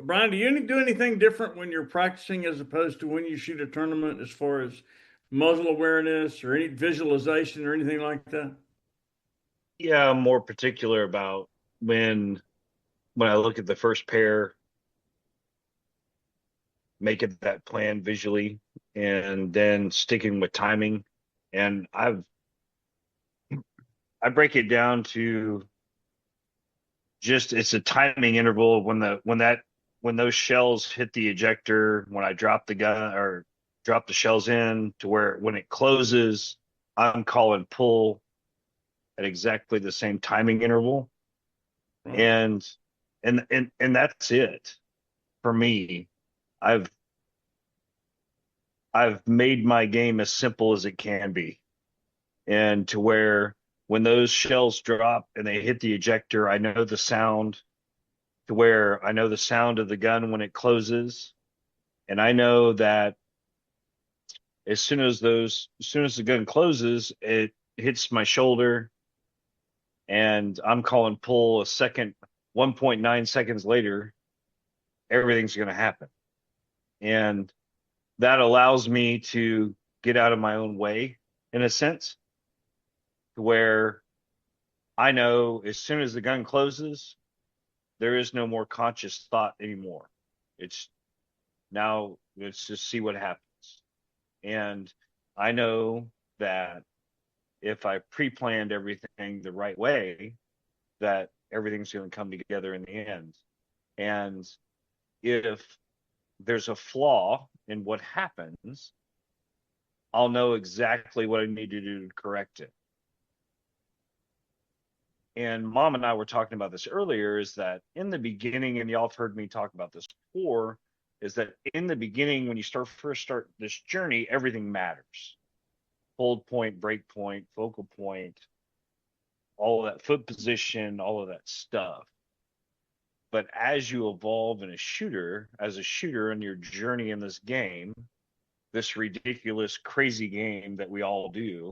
Brian, do you do anything different when you're practicing as opposed to when you shoot a tournament as far as muzzle awareness or any visualization or anything like that? Yeah, I'm more particular about when I look at the first pair, making that plan visually, and then sticking with timing. And I break it down to just it's a timing interval when those shells hit the ejector, when I drop the gun or drop the shells in to where when it closes, I'm calling pull at exactly the same timing interval. Right. And and that's it for me. I've I've made my game as simple as it can be. And to where when those shells drop and they hit the ejector, I know the sound to where I know the sound of the gun when it closes. And I know that as soon as the gun closes, it hits my shoulder and I'm calling pull a second, 1.9 seconds later, everything's going to happen. And that allows me to get out of my own way in a sense to where I know as soon as the gun closes, there is no more conscious thought anymore. It's now let's just see what happens. And I know that if I pre-planned everything the right way, that everything's going to come together in the end. And if there's a flaw in what happens, I'll know exactly what I need to do to correct it. And Mom and I were talking about this earlier, is that in the beginning, and y'all have heard me talk about this before, is that in the beginning, when you first start this journey, everything matters. Hold point, break point, focal point, all of that foot position, all of that stuff. But as you evolve as a shooter in your journey in this game, this ridiculous, crazy game that we all do,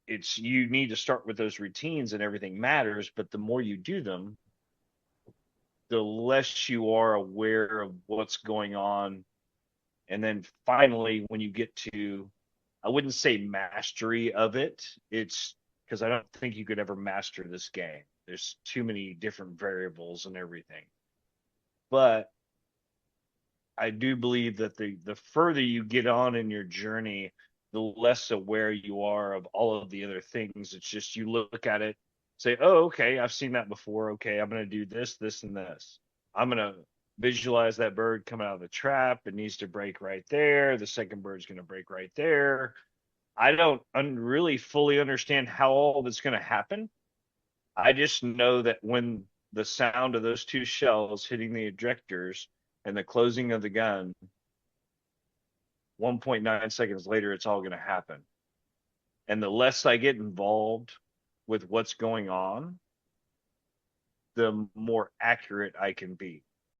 it's you need to start with those routines and everything matters. But the more you do them, the less you are aware of what's going on. And then finally, when you get to, I wouldn't say mastery of it, it's because I don't think you could ever master this game. There's too many different variables and everything. But I do believe that the further you get on in your journey, the less aware you are of all of the other things. It's just you look at it, say, "Oh, okay, I've seen that before. Okay, I'm going to do this, this, and this. I'm going to visualize that bird coming out of the trap. It needs to break right there. The second bird's going to break right there." I don't really fully understand how all that's going to happen. I just know that when the sound of those two shells hitting the ejectors and the closing of the gun, 1.9 seconds later, it's all going to happen. And the less I get involved with what's going on, the more accurate I can be.